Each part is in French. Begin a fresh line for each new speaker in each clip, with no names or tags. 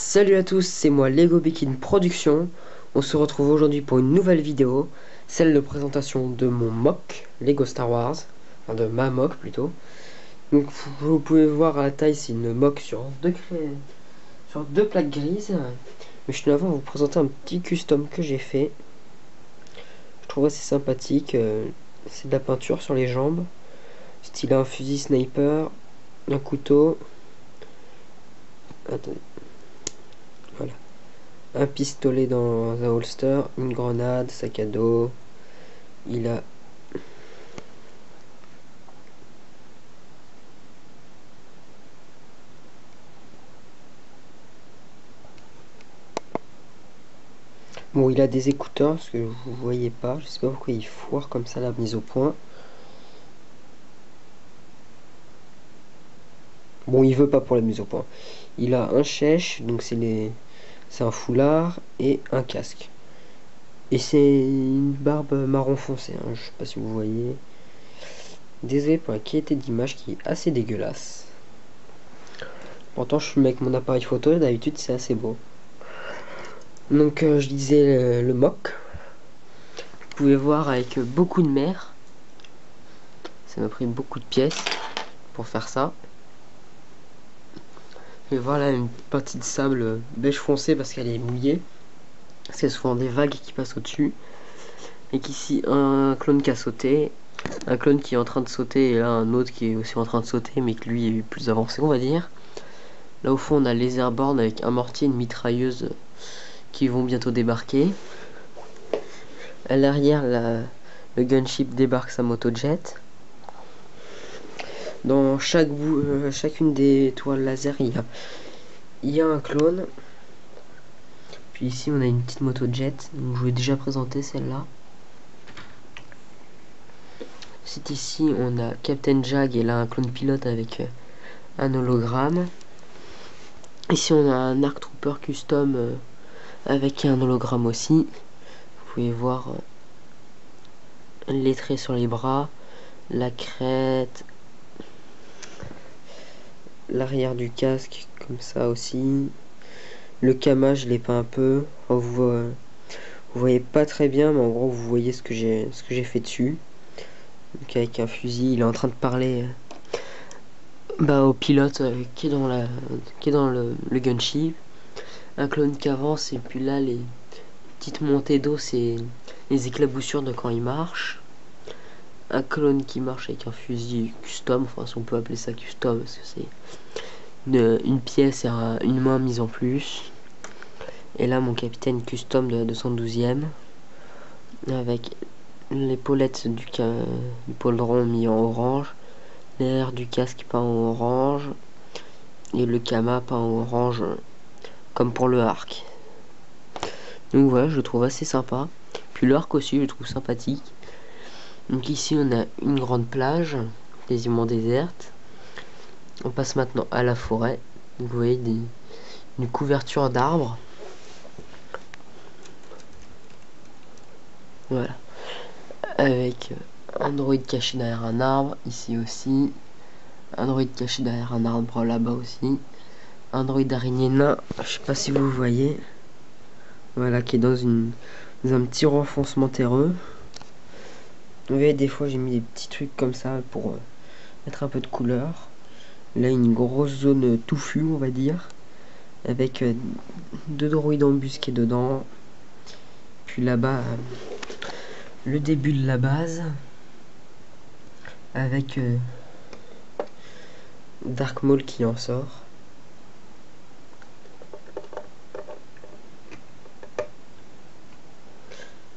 Salut à tous, c'est moi Lego Bekin Production. On se retrouve aujourd'hui pour une nouvelle vidéo, celle de présentation de mon mock Lego Star Wars, enfin de ma mock plutôt. Donc vous pouvez voir à la taille, c'est une mock sur deux plaques grises. Mais je tenais avant de vous présenter un petit custom que j'ai fait. Je trouve assez sympathique. C'est de la peinture sur les jambes, style un fusil sniper, un couteau. Attendez. Voilà. Un pistolet dans un holster, une grenade, sac à dos. Il a bon, il a des écouteurs parce que vous voyez pas. Je sais pas pourquoi il foire comme ça la mise au point. Bon, il veut pas pour la mise au point. Il a un chèche, donc c'est un foulard et un casque. Et c'est une barbe marron foncé, hein, je sais pas si vous voyez. Désolé pour la qualité d'image qui est assez dégueulasse. Pourtant, je filme avec mon appareil photo et d'habitude c'est assez beau. Donc, je disais le mock. Vous pouvez voir avec beaucoup de mer. Ça m'a pris beaucoup de pièces pour faire ça. Et voilà une partie de sable beige foncé parce qu'elle est mouillée. C'est souvent des vagues qui passent au-dessus. Et qu'ici, un clone qui a sauté. Un clone qui est en train de sauter et là un autre qui est aussi en train de sauter mais que lui est plus avancé, on va dire. Là au fond on a les airborne avec un mortier et une mitrailleuse qui vont bientôt débarquer. À l'arrière, le gunship débarque sa motojet. Dans chacune des toiles laser, il y a un clone. Puis ici, on a une petite motojet. Je vous ai déjà présenté celle-là. C'est ici, on a Captain Jag et là un clone pilote avec un hologramme. Ici, on a un Arc Trooper custom avec un hologramme aussi. Vous pouvez voir les traits sur les bras, la crête, l'arrière du casque comme ça aussi. Le kama je l'ai peint un peu. Vous voyez pas très bien, mais en gros vous voyez ce que j'ai fait dessus. Donc avec un fusil, il est en train de parler au pilote qui est dans le gunship. Un clone qui avance et puis là les petites montées d'eau, c'est les éclaboussures de quand il marche. Un clone qui marche avec un fusil custom, enfin si on peut appeler ça custom parce que c'est une pièce et une main mise en plus. Et là mon capitaine custom de la 212e avec l'épaulette du poleron mis en orange, l'air du casque peint en orange et le kama peint en orange comme pour le arc. Donc voilà, je le trouve assez sympa. Puis l'arc aussi, je le trouve sympathique. Donc ici on a une grande plage quasiment déserte. On passe maintenant à la forêt. Vous voyez une couverture d'arbres. Voilà. Avec un droïde caché derrière un arbre. Ici aussi. Un droïde caché derrière un arbre là-bas aussi. Un droïde araignée nain. Je sais pas si vous voyez. Voilà, qui est dans un petit renfoncement terreux. Vous voyez, des fois j'ai mis des petits trucs comme ça pour mettre un peu de couleur. Là, une grosse zone touffue, on va dire. Avec deux droïdes embusqués dedans. Puis là-bas, le début de la base. Avec Dark Maul qui en sort.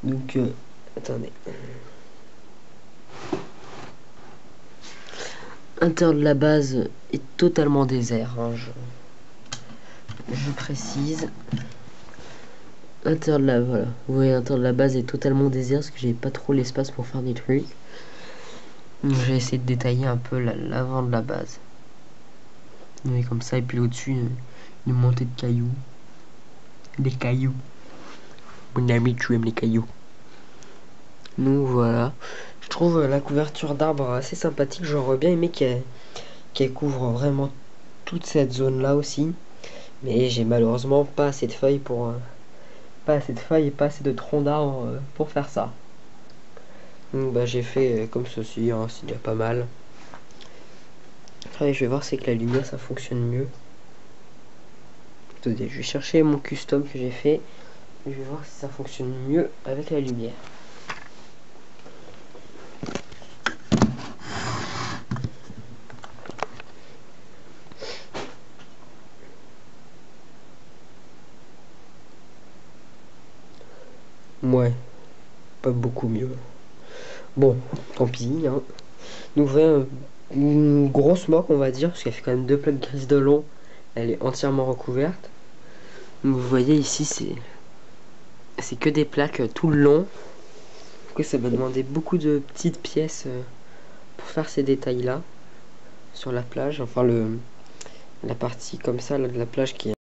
Donc, attendez. L'intérieur de la base est totalement désert, hein, je précise. L'intérieur de voilà. Vous voyez, l'intérieur de la base est totalement désert parce que j'ai pas trop l'espace pour faire des trucs. Donc j'ai essayé de détailler un peu l'avant de la base. Vous voyez comme ça, et puis au-dessus, une montée de cailloux. Des cailloux. Mon ami, tu aimes les cailloux. Donc voilà. Je trouve la couverture d'arbres assez sympathique. J'aurais bien aimé qu'elle couvre vraiment toute cette zone là aussi. Mais j'ai malheureusement pas assez de feuilles pour pas assez de feuilles et pas assez de troncs d'arbres pour faire ça. Donc bah j'ai fait comme ceci, hein, c'est déjà pas mal. Après je vais voir si avec la lumière ça fonctionne mieux. Attendez, je vais chercher mon custom que j'ai fait. Je vais voir si ça fonctionne mieux avec la lumière. Ouais, pas beaucoup mieux. Bon, tant pis, hein. Nous voyons une grosse moque, on va dire, parce qu'elle fait quand même 2 plaques grises de long. Elle est entièrement recouverte. Donc vous voyez ici, c'est que des plaques tout le long. Du coup, ça va demander beaucoup de petites pièces pour faire ces détails-là sur la plage. Enfin, la partie comme ça là, de la plage qui est